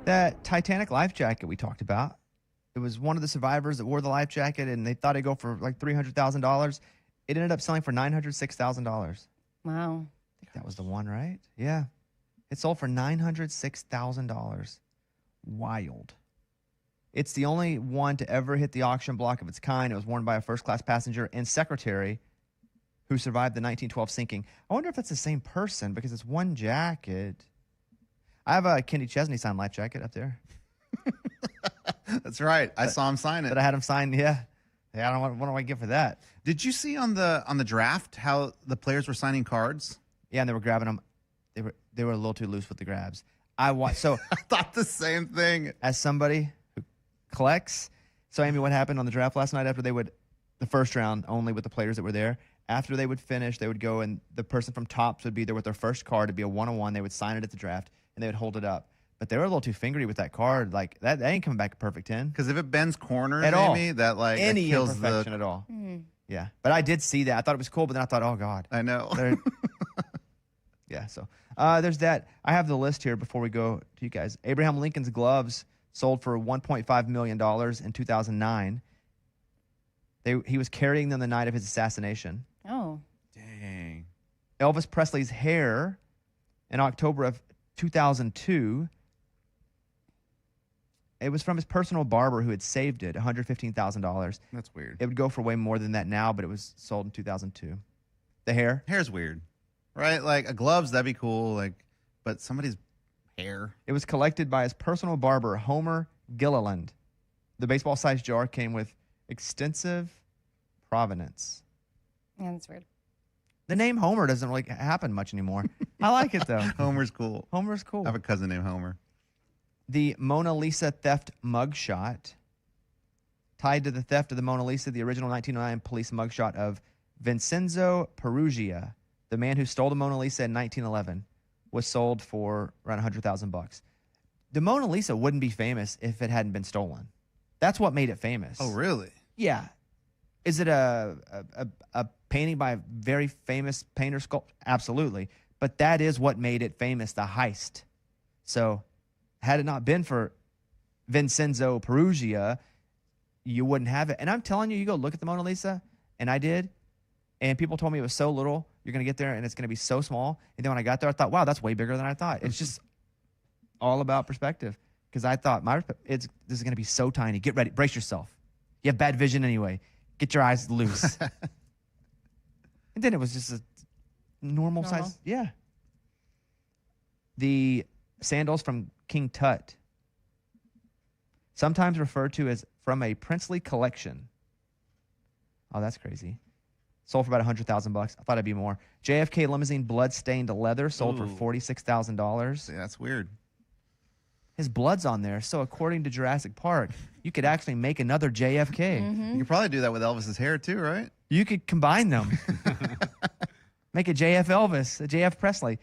That Titanic life jacket we talked about. It was one of the survivors that wore the life jacket, and they thought it'd go for like $300,000. It ended up selling for $906,000. Wow. I think that was the one, right? Yeah. It sold for $906,000. Wild. It's the only one to ever hit the auction block of its kind. It was worn by a first-class passenger and secretary who survived the 1912 sinking. I wonder if that's the same person because it's one jacket. I have a Kenny Chesney signed life jacket up there. That's right. I saw him sign it. That I had him sign, yeah. I don't know what do I get for that? Did you see on the draft how the players were signing cards? Yeah, and they were grabbing them. They were a little too loose with the grabs. So I thought the same thing. As somebody who collects, so Amy, what happened on the draft last night after the first round only with the players that were there, after they would finish, they would go and the person from Topps would be there with their first card. It'd be a one-on-one. They would sign it at the draft and they would hold it up. But they were a little too fingery with that card. Like that ain't coming back a perfect 10. Because if it bends corners, at all, Amy, that like any that kills imperfection at all. Yeah, but I did see that. I thought it was cool, but then I thought, oh god, I know. Yeah, so there's that. I have the list here before we go to you guys. Abraham Lincoln's gloves sold for $1.5 million in 2009. He was carrying them the night of his assassination. Oh. Dang. Elvis Presley's hair in October of 2002. It was from his personal barber who had saved it, $115,000. That's weird. It would go for way more than that now, but it was sold in 2002. The hair? Hair's weird, right? Like a gloves, that'd be cool. Like, but somebody's hair. It was collected by his personal barber, Homer Gilliland. The baseball-sized jar came with extensive provenance. Yeah, that's weird. The name Homer doesn't really happen much anymore. I like it, though. Homer's cool. Homer's cool. I have a cousin named Homer. The Mona Lisa theft mugshot. Tied to the theft of the Mona Lisa, the original 1909 police mugshot of Vincenzo Peruggia, the man who stole the Mona Lisa in 1911, was sold for around $100,000. The Mona Lisa wouldn't be famous if it hadn't been stolen. That's what made it famous. Oh, really? Yeah. Is it a painting by a very famous painter sculptor? Absolutely. But that is what made it famous, the heist. So had it not been for Vincenzo Peruggia, you wouldn't have it. And I'm telling you, you go look at the Mona Lisa, and I did, and people told me it was so little, you're going to get there, and it's going to be so small. And then when I got there, I thought, wow, that's way bigger than I thought. It's just all about perspective. Because I thought, this is going to be so tiny. Get ready. Brace yourself. You have bad vision anyway. Get your eyes loose. And then it was just a normal size. Yeah. The sandals from King Tut, sometimes referred to as from a princely collection. Oh, that's crazy. Sold for about $100,000. I thought it'd be more. JFK limousine blood-stained leather sold for $46,000. Yeah, that's weird. His blood's on there. So according to Jurassic Park, you could actually make another JFK. You could probably do that with Elvis's hair too, right? You could combine them. Make a JF Elvis, a JF Presley.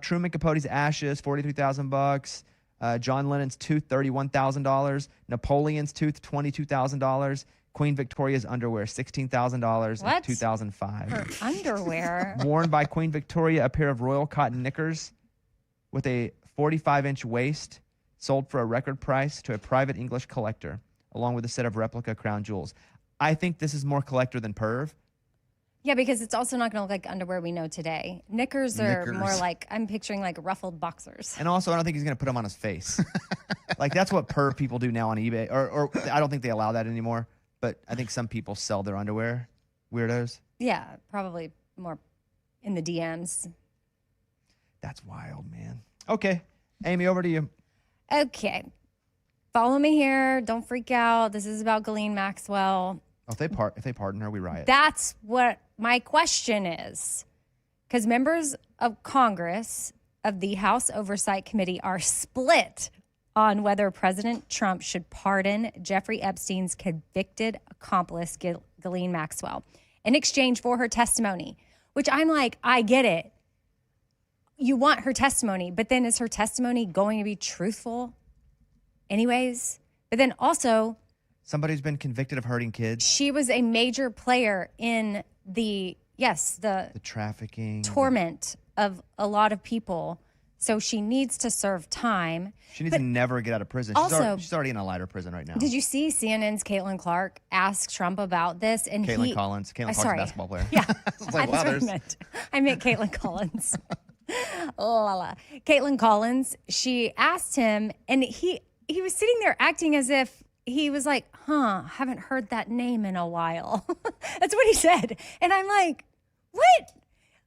Truman Capote's ashes, $43,000. John Lennon's tooth, $31,000. Napoleon's tooth, $22,000. Queen Victoria's underwear, $16,000 in 2005. Her underwear? Worn by Queen Victoria, a pair of royal cotton knickers with a 45-inch waist, sold for a record price to a private English collector, along with a set of replica crown jewels. I think this is more collector than perv. Yeah, because it's also not going to look like underwear we know today. Knickers are more like, I'm picturing like ruffled boxers. And also, I don't think he's going to put them on his face. Like, that's what perv people do now on eBay. Or I don't think they allow that anymore. But I think some people sell their underwear. Weirdos. Yeah, probably more in the DMs. That's wild, man. Okay. Amy, over to you. Okay. Follow me here. Don't freak out. This is about Ghislaine Maxwell. Oh, if they pardon her, we riot. That's what my question is. Because members of Congress of the House Oversight Committee are split on whether President Trump should pardon Jeffrey Epstein's convicted accomplice, Ghislaine Maxwell, in exchange for her testimony, which I'm like, I get it. You want her testimony, but then is her testimony going to be truthful anyways? But then also, somebody who's been convicted of hurting kids. She was a major player in the trafficking, torment of a lot of people So she needs to serve time. She needs to never get out of prison. She's already in a lighter prison right now. Did you see CNN's Caitlin Clark ask Trump about this? And Caitlin Collins. Caitlin Clark's a basketball player. Yeah. like, wow, I meant Caitlin Collins. Caitlin Collins, she asked him, and he was sitting there acting as if he was like, haven't heard that name in a while. That's what he said. And I'm like, what?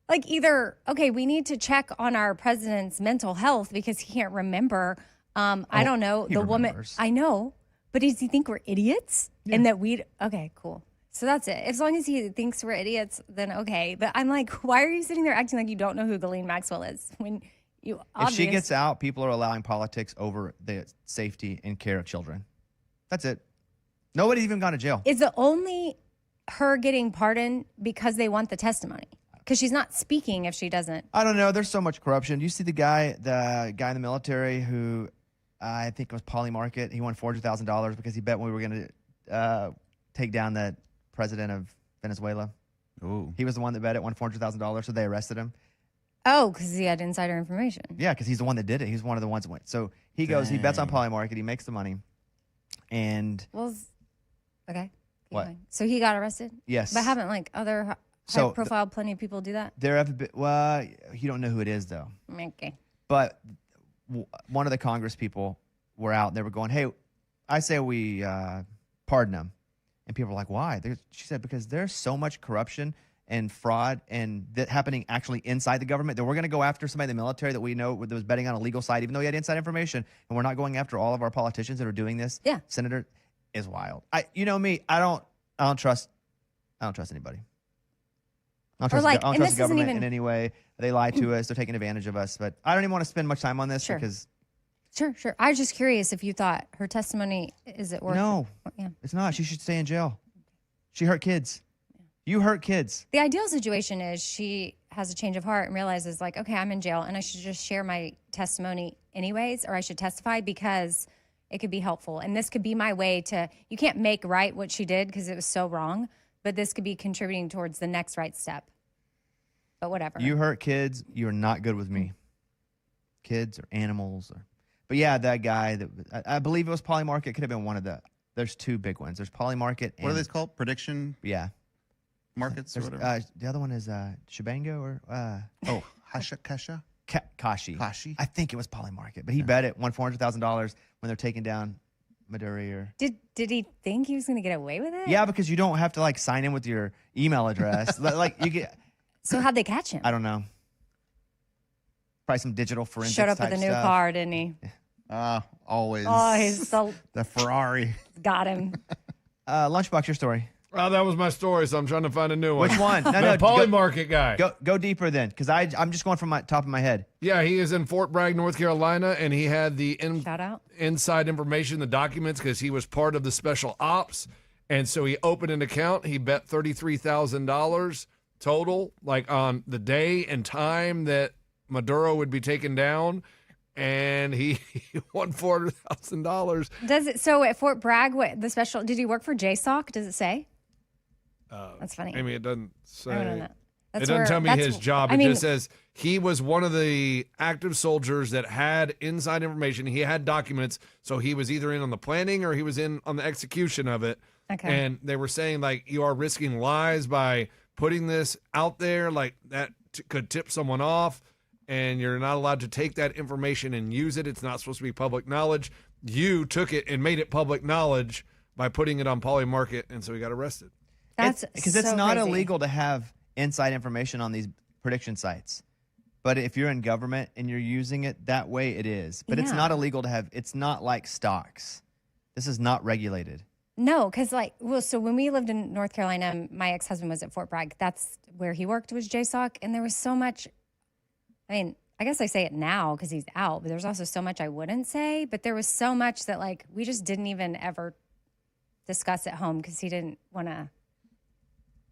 Like either, okay, we need to check on our president's mental health because he can't remember. I don't know. The woman, I know, but does he think we're idiots? Yeah. And that okay, cool. So that's it. As long as he thinks we're idiots, then okay. But I'm like, why are you sitting there acting like you don't know who Ghislaine Maxwell is when you If she gets out, people are allowing politics over the safety and care of children. That's it. Nobody's even gone to jail. Is the only her getting pardoned because they want the testimony? Because she's not speaking if she doesn't. I don't know. There's so much corruption. You see the guy in the military who I think it was Polly Market. He won $400,000 because he bet we were going to take down the president of Venezuela. Ooh. He was the one that bet it, won $400,000, so they arrested him. Oh, because he had insider information. Yeah, because he's the one that did it. He's one of the ones that went. So he goes, he bets on Polly Market, he makes the money, and... Well, okay. What? So he got arrested? Yes. But haven't other high-profile plenty of people do that? There have a bit. Well, you don't know who it is though. Okay. But one of the Congress people were out. They were going, "Hey, I say we pardon him," and people were like, "Why?" She said, "Because there's so much corruption and fraud and that happening actually inside the government that we're going to go after somebody in the military that we know that was betting on a legal side, even though he had inside information, and we're not going after all of our politicians that are doing this." Yeah. Senator is wild. You know me. I don't trust anybody. I don't trust the government in any way. They lie to us. They're taking advantage of us. But I don't even want to spend much time on this because... Sure. I was just curious if you thought her testimony, is it worth No, it's not. She should stay in jail. She hurt kids. You hurt kids. The ideal situation is she has a change of heart and realizes like, okay, I'm in jail and I should just share my testimony anyways, or I should testify because it could be helpful. And this could be my way to, you can't make right what she did because it was so wrong, but this could be contributing towards the next right step. But whatever. You hurt kids, you're not good with me. Kids or animals. But yeah, that guy, I believe it was Polly Market. Could have been one of there's two big ones. There's Polly Market. What are these called? Prediction Yeah. markets or whatever? The other one is Shabango or... Kasha? Kashi. Kashi? I think it was Polly Market. But he bet it, won $400,000 when they're taking down Maduri or... Did he think he was going to get away with it? Yeah, because you don't have to like sign in with your email address. Like you get... So how'd they catch him? I don't know. Probably some digital forensics Showed up type with a new stuff. car, didn't he? Always. Oh, he's so the Ferrari. got him. Lunchbox, your story. Oh, that was my story, so I'm trying to find a new one. Which one? The Polly Market guy. Go deeper then, because I'm just going from my top of my head. Yeah, he is in Fort Bragg, North Carolina, and he had the Shout out. inside information, the documents, because he was part of the special ops. And so he opened an account. He bet $33,000 total, like on the day and time that Maduro would be taken down. And he won $400,000. Does it? So at Fort Bragg, what the special? Did he work for JSOC? Does it say? That's funny. I mean, it doesn't say. I don't know. It doesn't tell me his job. It just says he was one of the active soldiers that had inside information. He had documents, so he was either in on the planning or he was in on the execution of it. Okay. And they were saying, like, you are risking lives by putting this out there, like that could tip someone off, and you're not allowed to take that information and use it. It's not supposed to be public knowledge. You took it and made it public knowledge by putting it on Polly Market, and so he got arrested. That's because so it's not crazy. illegal to have inside information on these prediction sites. But if you're in government and you're using it that way, it is. But it's Yeah. not illegal to have. It's not like stocks. This is not regulated. No, because so when we lived in North Carolina, my ex-husband was at Fort Bragg. That's where he worked, was JSOC, and there was so much. I mean, I guess I say it now because he's out, but there's also so much I wouldn't say. But there was so much that like we just didn't even ever discuss at home because he didn't want to.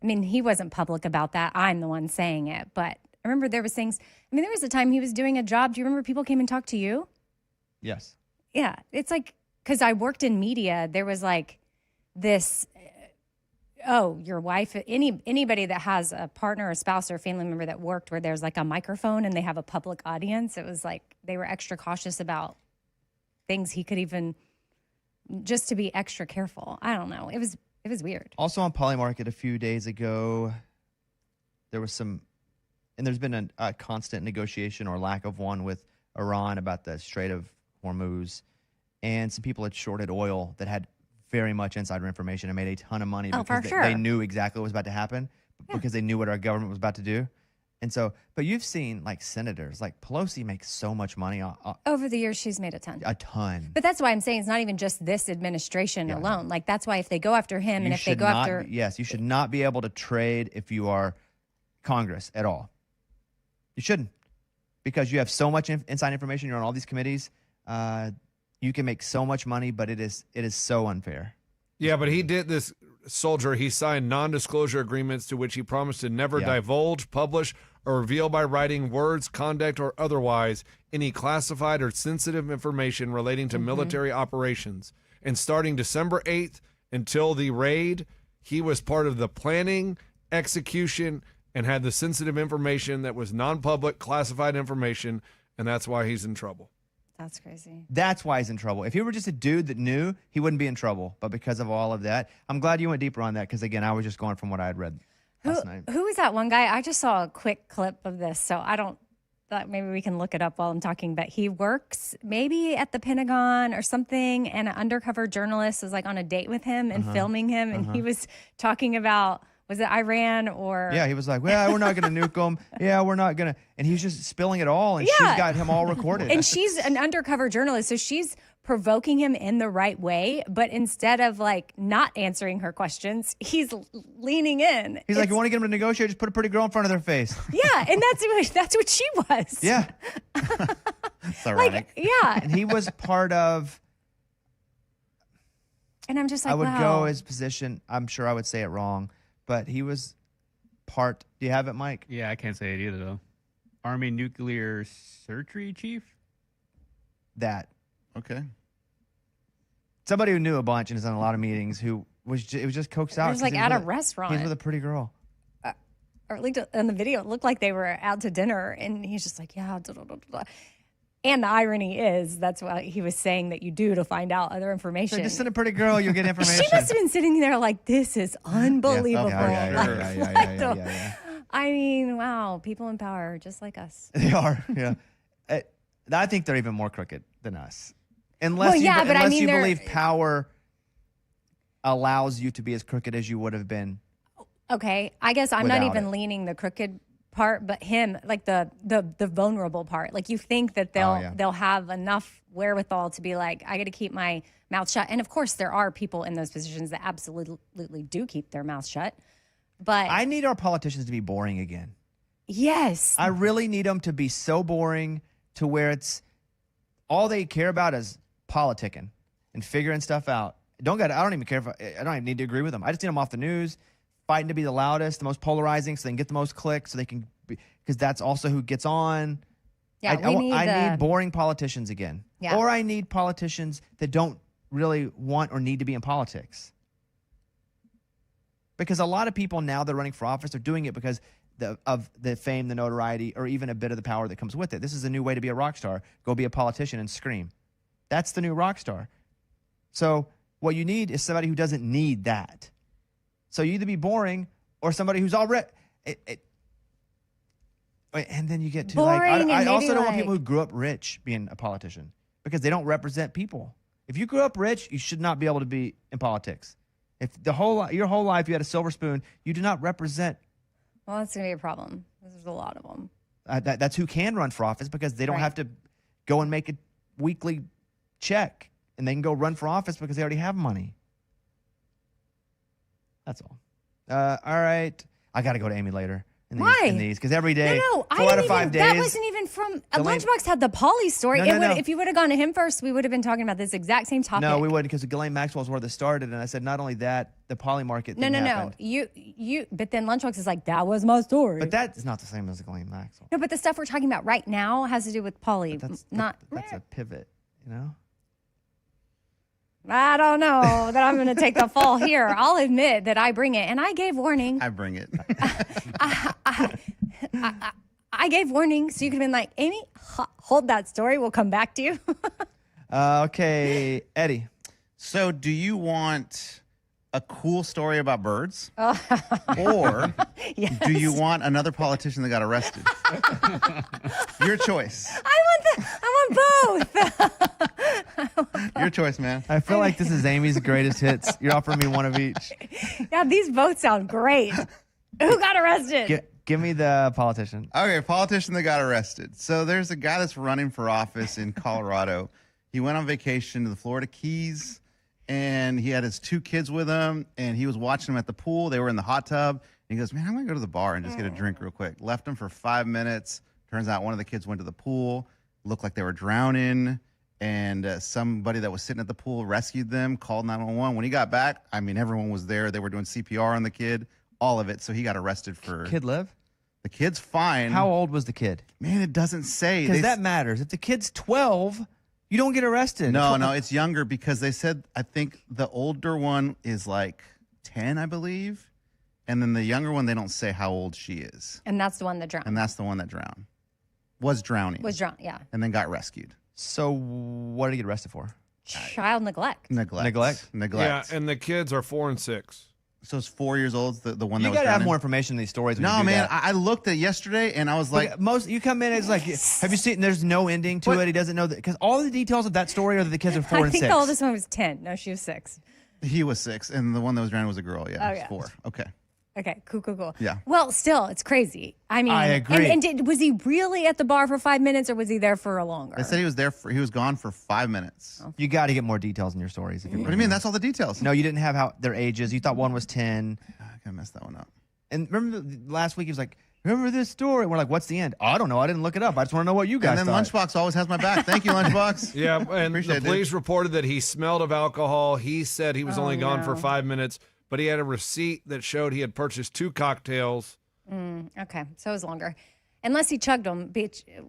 I mean, he wasn't public about that. I'm the one saying it, but I remember there was things. I mean, there was a time he was doing a job. Do you remember people came and talked to you? Yes. Yeah, it's like because I worked in media. There was like this. your wife, anybody that has a partner or spouse or a family member that worked where there's like a microphone and they have a public audience, it was like they were extra cautious about things he could even, just to be extra careful. I don't know. It was weird. Also on Polymarket a few days ago, there was some, and there's been a constant negotiation or lack of one with Iran about the Strait of Hormuz, and some people had shorted oil that had very much insider information and made a ton of money because they knew exactly what was about to happen because they knew what our government was about to do. And so, but you've seen like senators, like Pelosi makes so much money. Over the years, she's made a ton. A ton. But that's why I'm saying it's not even just this administration alone. Like that's why if they go after him and if they go after. Yes, you should not be able to trade if you are Congress at all. You shouldn't, because you have so much inside information. You're on all these committees. You can make so much money, but it is so unfair. Yeah, but he did this, soldier. He signed non-disclosure agreements to which he promised to never divulge, publish, or reveal by writing, words, conduct, or otherwise any classified or sensitive information relating to military operations. And starting December 8th until the raid, he was part of the planning, execution, and had the sensitive information that was non-public, classified information, and that's why he's in trouble. That's crazy. That's why he's in trouble. If he were just a dude that knew, he wouldn't be in trouble. But because of all of that, I'm glad you went deeper on that because, again, I was just going from what I had read last night. Who is that one guy? I just saw a quick clip of this, so I don't thought maybe we can look it up while I'm talking. But he works maybe at the Pentagon or something, and an undercover journalist was like on a date with him and filming him, and he was talking about, was it Iran or? Yeah, he was like, well, we're not going to nuke them. Yeah, we're not going to. And he's just spilling it all, and she's got him all recorded. And she's an undercover journalist, so she's provoking him in the right way. But instead of like not answering her questions, he's leaning in. He's like, you want to get them to negotiate? Just put a pretty girl in front of their face. Yeah, and that's what she was. Yeah. It's ironic. And he was part of. And I'm just like, I would wow. go his position. I'm sure I would say it wrong. But he was part. Do you have it, Mike? Yeah, I can't say it either, though. Army Nuclear Surgery Chief? That. Okay. Somebody who knew a bunch and has done a lot of meetings who was it was just coaxed out. It was like at a restaurant. He was with a pretty girl. Or at least in the video, it looked like they were out to dinner. And he's just like, yeah. Da, da, da, da. And the irony is, that's what he was saying that you do to find out other information. So just send a pretty girl, you'll get information. She must have been sitting there like, this is unbelievable. Yeah. I mean, wow, people in power just like us. They are, yeah. I think they're even more crooked than us. Unless you believe power allows you to be as crooked as you would have been. Okay, I guess I'm not even leaning the crooked part, but him, like the vulnerable part. Like you think that they'll have enough wherewithal to be like, I got to keep my mouth shut. And of course, there are people in those positions that absolutely do keep their mouth shut. But I need our politicians to be boring again. Yes, I really need them to be so boring to where it's all they care about is politicking and figuring stuff out. I don't even care if I don't even need to agree with them. I just need them off the news, fighting to be the loudest, the most polarizing, so they can get the most clicks, so they can because that's also who gets on. Yeah, I need boring politicians again. Yeah. Or I need politicians that don't really want or need to be in politics. Because a lot of people now that are running for office are doing it because of the fame, the notoriety, or even a bit of the power that comes with it. This is a new way to be a rock star. Go be a politician and scream. That's the new rock star. So what you need is somebody who doesn't need that. So you either be boring or somebody who's already... And then you get to boring, I also don't want people who grew up rich being a politician because they don't represent people. If you grew up rich, you should not be able to be in politics. If your whole life you had a silver spoon, you do not represent. Well, that's going to be a problem. There's a lot of them. That's who can run for office because they don't have to go and make a weekly check, and they can go run for office because they already have money. That's all. All right. I got to go to Amy later. Why? In these, because every day, No, 4 out of 5 days. That wasn't even from. Lunchbox had the Polly story. No. If you would have gone to him first, we would have been talking about this exact same topic. No, we wouldn't, because Ghislaine Maxwell is where this started, and I said not only that, the Poly market thing happened. You. But then Lunchbox is like, that was my story. But that is not the same as Ghislaine Maxwell. No, but the stuff we're talking about right now has to do with Polly. That's a pivot, you know. I don't know that I'm going to take the fall here. I'll admit that I bring it, and I gave warning. I bring it. I gave warning, so you could have been like, Amy, hold that story. We'll come back to you. Okay, Eddie. So, do you want a cool story about birds, or Yes. do you want another politician that got arrested? Your choice. I want both. Your choice, man. I feel like this is Amy's greatest hits. You're offering me one of each. Yeah, these both sound great. Who got arrested? Give me the politician. Okay, politician that got arrested. So there's a guy that's running for office in Colorado. He went on vacation to the Florida Keys, and he had his 2 kids with him, and he was watching them at the pool. They were in the hot tub. And he goes, man, I'm going to go to the bar and just get a drink real quick. Left them for 5 minutes. Turns out one of the kids went to the pool, looked like they were drowning, and somebody that was sitting at the pool rescued them, called 911. When he got back, I mean, everyone was there. They were doing CPR on the kid, all of it. So he got arrested for... Kid live? The kid's fine. How old was the kid? Man, it doesn't say. Because that matters. If the kid's 12, you don't get arrested. No, it's younger because they said, I think the older one is like 10, I believe. And then the younger one, they don't say how old she is. And that's the one that drowned. And that's the one that drowned. Was drowning. Was drowned, yeah. And then got rescued. So what did he get arrested for? Child neglect. Neglect. Yeah, and the kids are 4 and 6. So it's 4 years old, the one You that was got to have drowning? more information in these stories. When you No, do man, that. I looked at yesterday and I was like... Most you come in, it's like, have you seen? There's no ending to But- it. He doesn't know that because all the details of that story are that the kids are 4 I and think 6. the oldest one was 10. No, she was 6. He was 6, and the one that was drowning was a girl. Yeah, Oh, it was yeah. 4. Okay. Okay, cool. Yeah. Well, still, it's crazy. I mean, I agree. And was he really at the bar for 5 minutes, or was he there for a longer? They said he was there he was gone for 5 minutes. Oh. You got to get more details in your stories. If you're What do you mean? That's all the details. No, you didn't have how their ages. You thought one was 10. I kind of messed that one up. And remember last week he was like, "Remember this story?" We're like, "What's the end?" I don't know. I didn't look it up. I just want to know what you guys And then thought. Lunchbox always has my back. Thank you, Lunchbox. Yeah, and Appreciate the it, police reported that he smelled of alcohol. He said he was only gone for no. 5 minutes, but he had a receipt that showed he had purchased 2 cocktails. Okay, so it was longer. Unless he chugged them,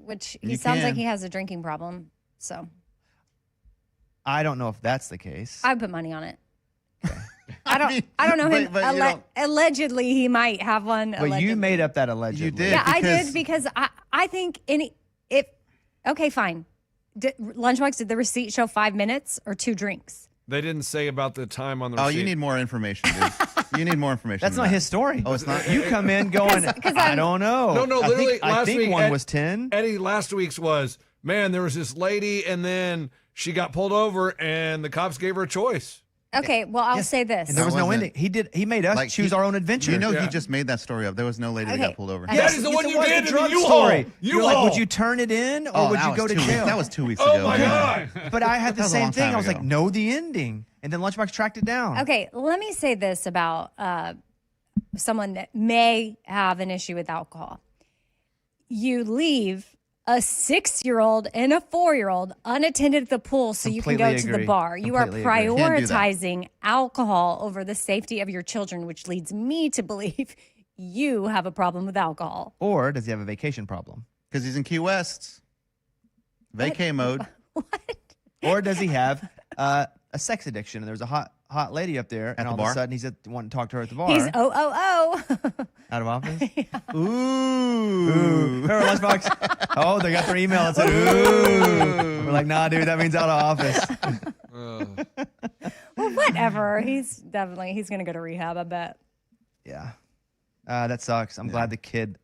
which he You sounds like can. he has a drinking problem. So I don't know if that's the case. I would put money on it. I don't know but- him. but you don't- Allegedly, he might have one. But you allegedly. made up that allegedly. You did. Yeah, I because- did because I think okay, fine. Lunchbox, did the receipt show 5 minutes or 2 drinks? They didn't say about the time on the Oh, receipt. you need more information, dude. You need more information. That's than not that. his story. Oh, it's not? You come in going, I don't know. No, I literally, think, I last think week, one was 10. Eddie, last week's was, man, there was this lady, and then she got pulled over, and the cops gave her a choice. Okay, well, I'll say this. And there was No, it no wasn't. ending. He made us Like, choose he- our own adventure. You know, Yeah. he just made that story up. There was no lady that Okay. got pulled over. Okay. That is the one Yes, you it was did the in the drug U-Haul. story. You're like, U-Haul. would you turn it in or would you that go was to 2 weeks- jail? That was 2 weeks Oh, ago. my Yeah. God. But I had the That was a same long thing. time I was like, ago. know the ending. And then Lunchbox tracked it down. Okay, let me say this about someone that may have an issue with alcohol. You leave a 6-year-old and a 4-year-old unattended at the pool so you can go Completely to the agree. bar. You are Completely agree. Can't do that. prioritizing alcohol over the safety of your children, which leads me to believe you have a problem with alcohol. Or does he have a vacation problem? Because he's in Key West. Vacay mode. Or does he have a sex addiction? And there's a hot lady up there, and the all bar? of a sudden he's wanting to talk to her at the bar. He's oh. Out of office. Ooh. Remember Lunchbox? Oh, they got their email and said, ooh. We're like, nah, dude, that means out of office. Well, whatever. He's going to go to rehab, I bet. Yeah. That sucks. I'm glad the kid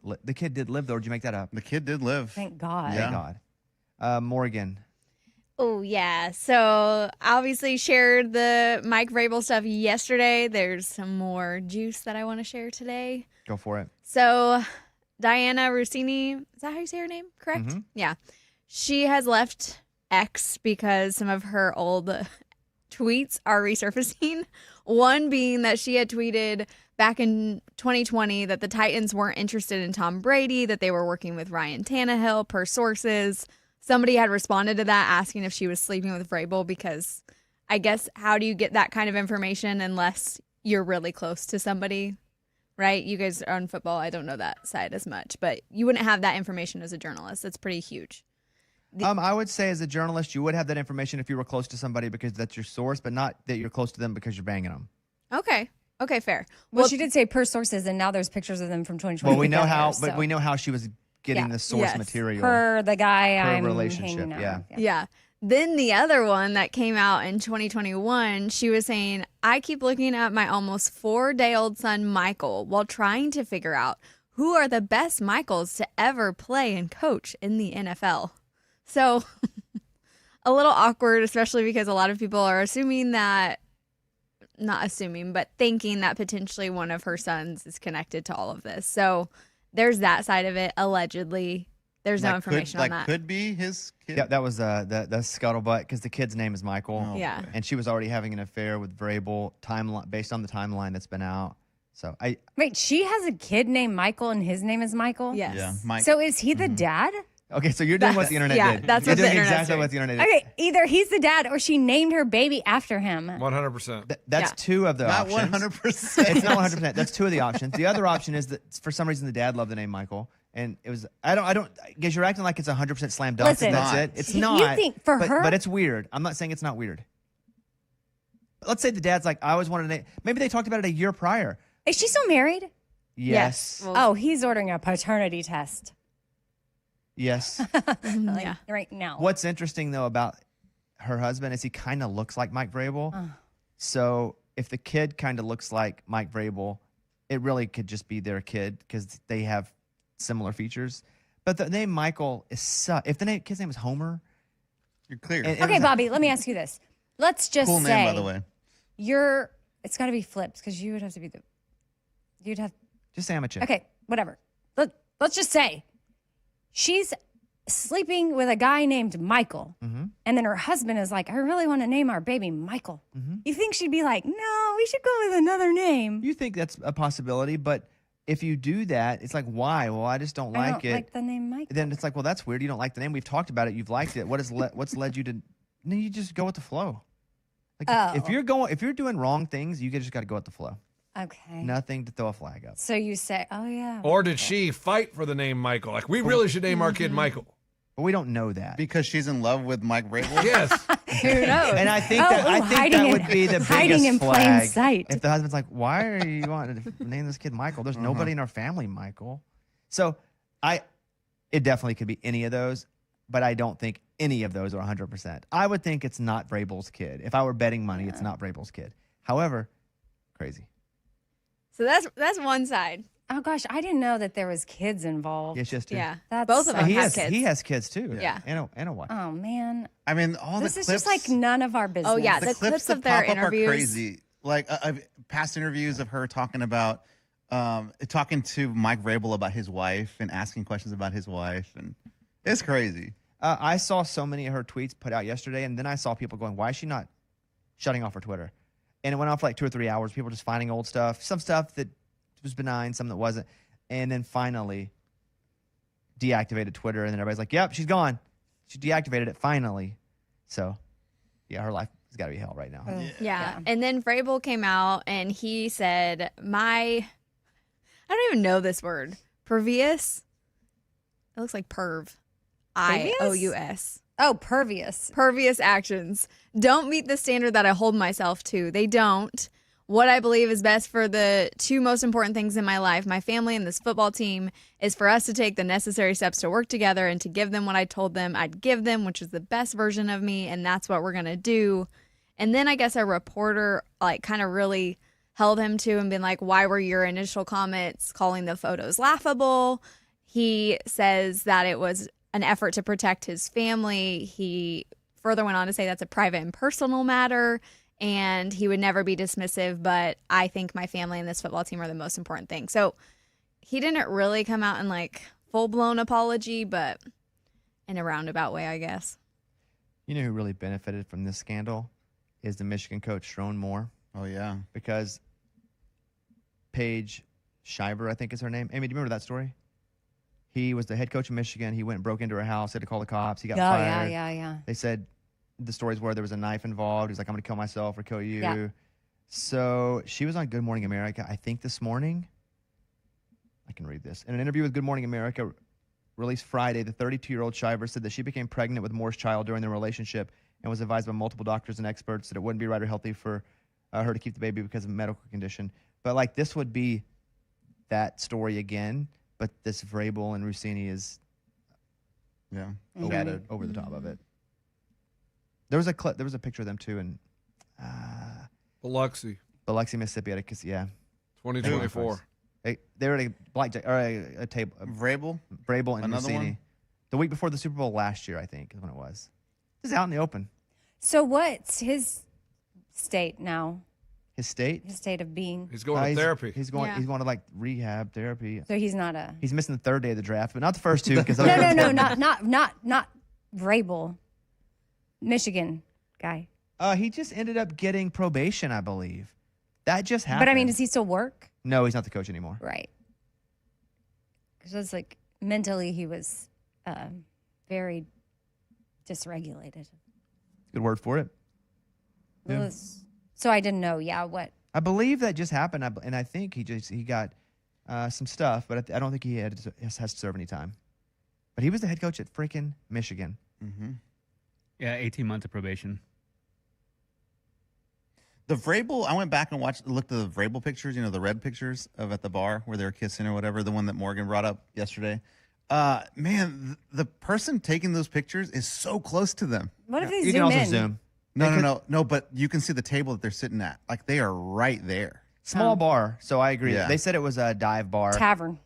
did live, though. Or did you make that up? The kid did live. Thank God. Yeah. Thank God. Morgan. Oh, yeah. So obviously shared the Mike Vrabel stuff yesterday. There's some more juice that I want to share today. Go for it. So Diana Rossini, is that how you say her name? Correct? Mm-hmm. Yeah. She has left X because some of her old tweets are resurfacing. One being that she had tweeted back in 2020 that the Titans weren't interested in Tom Brady, that they were working with Ryan Tannehill per sources. Somebody had responded to that asking if she was sleeping with Vrabel because I guess how do you get that kind of information unless you're really close to somebody, right? You guys are on football. I don't know that side as much, but you wouldn't have that information as a journalist. That's pretty huge. I would say as a journalist, you would have that information if you were close to somebody because that's your source, but not that you're close to them because you're banging them. Okay, fair. Well, she did say per sources, and now there's pictures of them from 2020. Well, we know how, together, but so. we know how she was getting Yeah. the source Yes. material. Per the guy Per I'm relationship, hanging out yeah. with. Yeah. Then the other one that came out in 2021, she was saying, I keep looking at my almost 4-day-old son, Michael, while trying to figure out who are the best Michaels to ever play and coach in the NFL. So a little awkward, especially because a lot of people are assuming that, not assuming, but thinking that potentially one of her sons is connected to all of this. So there's that side of it, allegedly. There's no information on that. Could be his kid. Yeah, that was the scuttlebutt because the kid's name is Michael. Oh, Yeah. boy. And she was already having an affair with Vrabel based on the timeline that's been out. So Wait, she has a kid named Michael, and his name is Michael? Yes. Yeah, Mike. So is he the dad? okay, so you're doing what the internet yeah, did. that's you're what the doing internet's exactly doing. what the internet did. Okay, either he's the dad or she named her baby after him. 100%. That's Yeah. two of the not options. 100%. It's not 100%. That's two of the options. The other option is that for some reason the dad loved the name Michael. And it was, I don't, because you're acting like it's 100% slam dunk. Listen, and that's Not. it. It's You not. think for her- But it's weird. I'm not saying it's not weird. But let's say the dad's like, I always wanted to name, maybe they talked about it a year prior. Is she still married? Yes. Well, Oh, he's ordering a paternity test Yes. like, yeah. right now. What's interesting though about her husband is he kind of looks like Mike Vrabel. So if the kid kind of looks like Mike Vrabel, it really could just be their kid because they have similar features. But the name Michael is if the kid's name is Homer. You're clear. and- Okay, Bobby, let me ask you this. Let's just Cool say name, by the way. it's got to be flipped because you would have to be Just say I'm a chick. okay, whatever. Let's just say she's sleeping with a guy named Michael, and then her husband is like, I really want to name our baby Michael. You think she'd be like, no, we should go with another name? You think that's a possibility, but if you do that, it's like, why? Well, I just don't I like don't it. like the name Michael. Then it's like, well, that's weird. You don't like the name. We've talked about it. You've liked it. What's led you to? No, you just go with the flow. Like if you're doing wrong things, you just got to go with the flow. Okay. Nothing to throw a flag up. So you say, oh yeah. Or did she fight for the name Michael? Like, we really should name our kid Michael. But we don't know that. Because she's in love with Mike Vrabel. Yes. Who knows? And I think hiding that in- would be the hiding biggest in plain flag. sight. If the husband's like, why are you wanting to name this kid Michael? There's nobody in our family Michael. So it definitely could be any of those, but I don't think any of those are 100%. I would think it's not Vrabel's kid. If I were betting money, it's not Vrabel's kid. However, crazy. So that's one side. Oh gosh, I didn't know that there was kids involved. It's just Yeah. That's Both of so- them he have has kids. he has kids too. Yeah. and a wife. Oh man, I mean, all this the is clips. just like none of our business. Oh, yeah, the the clips clips that of their pop up interviews. are crazy. Like past interviews of her talking about, talking to Mike Vrabel about his wife and asking questions about his wife, and it's crazy. I saw so many of her tweets put out yesterday, and then I saw people going, "Why is she not shutting off her Twitter?" And it went on for like 2 or 3 hours. People just finding old stuff, some stuff that was benign, some that wasn't, and then finally deactivated Twitter. And then everybody's like, "Yep, she's gone. She deactivated it finally." So, yeah, her life has got to be hell right now. Yeah. And then Vrabel came out and he said, I don't even know this word. Pervious? It looks like perv. IOUS. Oh, pervious. Pervious actions don't meet the standard that I hold myself to. They don't. What I believe is best for the two most important things in my life, my family and this football team, is for us to take the necessary steps to work together and to give them what I told them I'd give them, which is the best version of me, and that's what we're going to do. And then I guess a reporter kind of really held him to and been like, why were your initial comments calling the photos laughable? He says that it was an effort to protect his family. He further went on to say that's a private and personal matter, and he would never be dismissive, but I think my family and this football team are the most important thing. So he didn't really come out in full-blown apology, but in a roundabout way, I guess. You know who really benefited from this scandal is the Michigan coach, Sharon Moore, Oh yeah. because Paige Shiver, I think is her name. Amy, do you remember that story? He was the head coach of Michigan. He went and broke into her house, had to call the cops. He got fired. Yeah. They said the stories where there was a knife involved. He's like, I'm going to kill myself or kill you. Yeah. So she was on Good Morning America, I think this morning. I can read this. In an interview with Good Morning America, released Friday, the 32-year-old Shiver said that she became pregnant with Moore's child during their relationship and was advised by multiple doctors and experts that it wouldn't be right or healthy for her to keep the baby because of a medical condition. But like this would be that story again, but this Vrabel and Rossini is over the top of it. There was a picture of them too, and Biloxi, Mississippi, at a 2024. They were at a blackjack or a table. Vrabel and Another Rossini. one? The week before the Super Bowl last year, I think, is when it was. This is out in the open. So what's his state now? His state? His state of being. He's going to therapy. He's going to like rehab therapy. So he's not a. He's missing the third day of the draft, but not the first two because No, not Vrabel, Michigan guy. He just ended up getting probation, I believe. That just happened. But I mean, does he still work? No, he's not the coach anymore. Right. Because it's like mentally he was very dysregulated. Good word for it. Yeah. So I didn't know. Yeah, what? I believe that just happened, and I think he got some stuff, but I don't think he has to serve any time. But he was the head coach at freaking Michigan. Mm-hmm. Yeah, 18 months of probation. The Vrabel, I went back and looked at the Vrabel pictures, the red pictures of at the bar where they were kissing or whatever, the one that Morgan brought up yesterday. Man, the person taking those pictures is so close to them. What if they You zoom can also in? zoom. No, but you can see the table that they're sitting at. Like they are right there. Small bar, so I agree. Yeah. They said it was a dive bar. Tavern.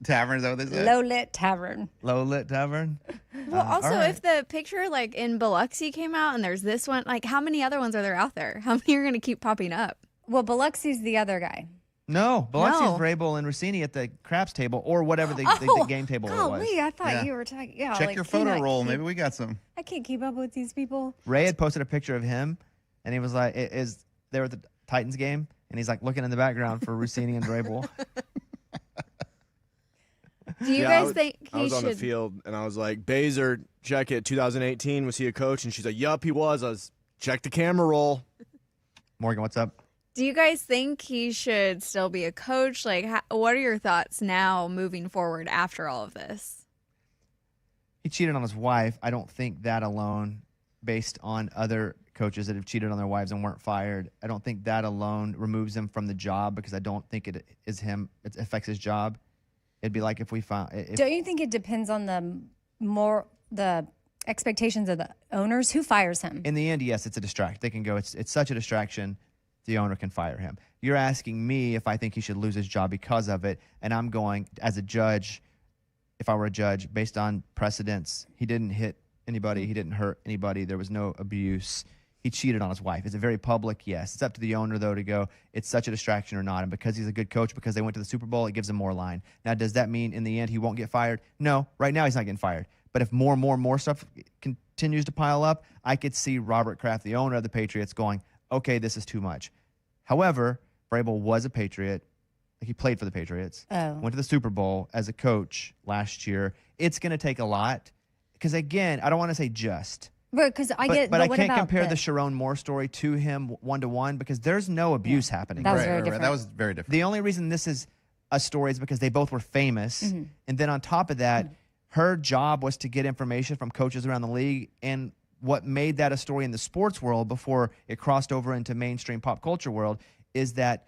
Tavern, is that what they said? Low lit tavern. Low lit tavern. Well, also, all right. if the picture like in Biloxi came out and there's this one, like how many other ones are there out there? How many are going to keep popping up? Well, Biloxi's the other guy. No, Biloxi's No. Vrabel and Rossini at the craps table or whatever the game table it was. Golly, I thought Yeah. you were talking. Yeah, Check like, your can photo I roll. keep- Maybe we got some. I can't keep up with these people. Ray had posted a picture of him, and he was like, "Is they were at the Titans game?" And he's like looking in the background for Rossini and Vrabel. Do you Yeah, guys think I he was on the should? field and I was like, Baser, check it. 2018, was he a coach? And she's like, yup, he was. I was, check the camera roll. Morgan, what's up? Do you guys think he should still be a coach? Like, what are your thoughts now moving forward after all of this? He cheated on his wife. I don't think that alone, based on other coaches that have cheated on their wives and weren't fired, I don't think that alone removes him from the job because I don't think it affects his job. It'd be like if we found. Don't you think it depends on the expectations of the owners? Who fires him? In the end, yes, it's a distraction. They can go. It's such a distraction. The owner can fire him. You're asking me if I think he should lose his job because of it, and I'm going as a judge. If I were a judge, based on precedents, he didn't hit anybody. He didn't hurt anybody. There was no abuse. He cheated on his wife. Is it very public? Yes. It's up to the owner, though, to go, it's such a distraction or not. And because he's a good coach, because they went to the Super Bowl, it gives him more line. Now, does that mean in the end he won't get fired? No. Right now he's not getting fired. But if more stuff continues to pile up, I could see Robert Kraft, the owner of the Patriots, going, okay, this is too much. However, Vrabel was a Patriot. He played for the Patriots. Went to the Super Bowl as a coach last year. It's going to take a lot. Because, again, I don't want to say just. Because I get, but I what can't about compare the Sharon Moore story to him one-to-one because there's no abuse happening. That was very different. That was very different. The only reason this is a story is because they both were famous. Mm-hmm. And then on top of that, her job was to get information from coaches around the league. And what made that a story in the sports world before it crossed over into mainstream pop culture world is that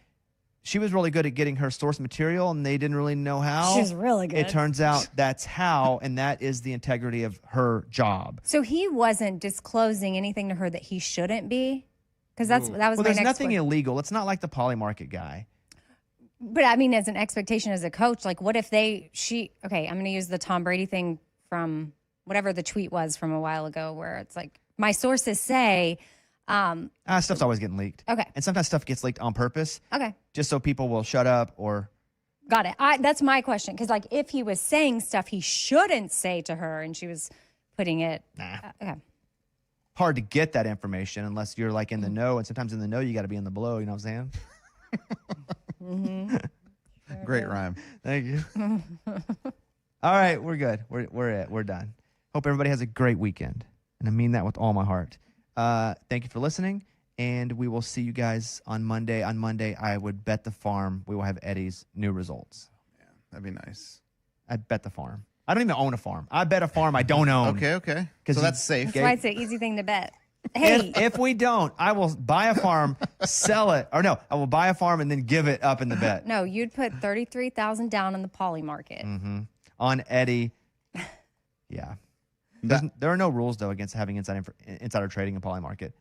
she was really good at getting her source material, and they didn't really know how. She's really good. It turns out that's how, and that is the integrity of her job. So he wasn't disclosing anything to her that he shouldn't be? Because that was Well, my there's next nothing question. illegal. It's not like the Poly Market guy. But I mean, as an expectation as a coach, like what if okay, I'm going to use the Tom Brady thing from whatever the tweet was from a while ago where it's like, my sources say, Stuff's always getting leaked. Okay. And sometimes stuff gets leaked on purpose, okay, just so people will shut up or. got it. That's my question. Because like if he was saying stuff he shouldn't say to her and she was putting it. Okay. Hard to get that information unless you're like in the know. And sometimes in the know, you got to be in the below. You know what I'm saying? Great rhyme. Thank you. All right. We're good. We're done. Hope everybody has a great weekend. And I mean that with all my heart. Thank you for listening. And we will see you guys on Monday. On Monday, I would bet the farm we will have Eddie's new results. That'd be nice. I'd bet the farm. I don't even own a farm. I bet a farm I don't own. Okay. 'Cause So you- that's safe. That's why it's an easy thing to bet. Hey, If we don't, I will buy a farm, sell it, or no, I will buy a farm and then give it up in the bet. no, you'd put 33,000 down on the poly market. On Eddie. Yeah. There are no rules, though, against having insider trading in poly market,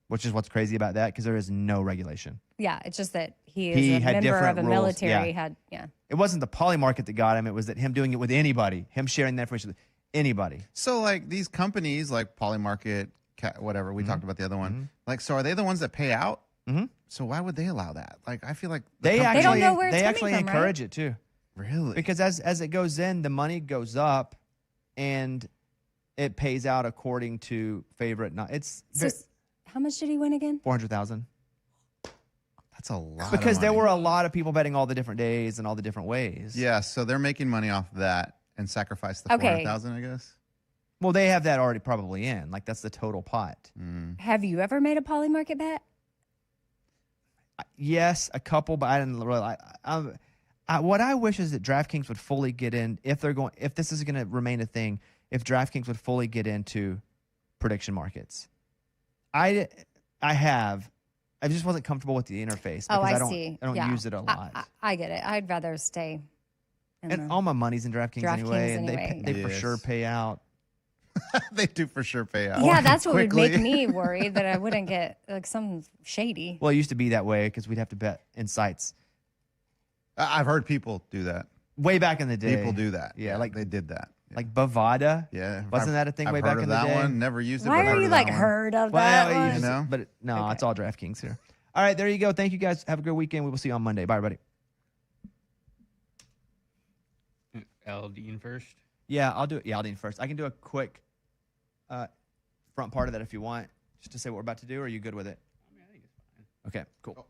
which is what's crazy about that because there is no regulation. Yeah, it's just that he is He a had member different of a rules, military. yeah. It wasn't the poly market that got him. It was that him doing it with anybody, him sharing that information with anybody. So like these companies like Polymarket, whatever, we talked about the other one. Like, so are they the ones that pay out? So why would they allow that? Like, I feel like They don't know where it's coming actually from, right? encourage it, too. really Because as it goes in, the money goes up and it pays out according to favorite. It's So, how much did he win again? 400,000. that's a lot. Because of there money. were a lot of people betting all the different days and all the different ways. Yeah, so they're making money off of that and sacrifice the Okay. 400,000, I guess. Well, they have that already probably in. Like that's the total pot. Have you ever made a poly market bet? Yes, a couple, but I didn't really. What I wish is that DraftKings would fully get in if this is going to remain a thing. If DraftKings would fully get into prediction markets, I just wasn't comfortable with the interface because Oh, I I don't see. I don't Yeah. use it a lot. I get it. I'd rather stay. And all my money's in DraftKings anyway, and anyway. they for Yes. sure pay out. They do for sure pay out. Yeah, that's what would quickly. make me worried that I wouldn't get like something shady. Well, it used to be that way because we'd have to bet in sites I've heard people do that. way back in the day. People do that. Yeah, like they did that. like Bovada. Yeah, Wasn't that a thing I've way heard back of in the that day? one. Never used it. Why but are heard you of that like one. heard of Well, that one? you know? but no, Okay. it's all DraftKings here. All right, there you go. Thank you guys. Have a good weekend. We will see you on Monday. Bye, everybody. Aldine first. Yeah, I'll do it. Yeah, Aldine first. I can do a quick front part of that if you want, just to say what we're about to do. Or are you good with it? I mean, I think it's fine. Okay, cool.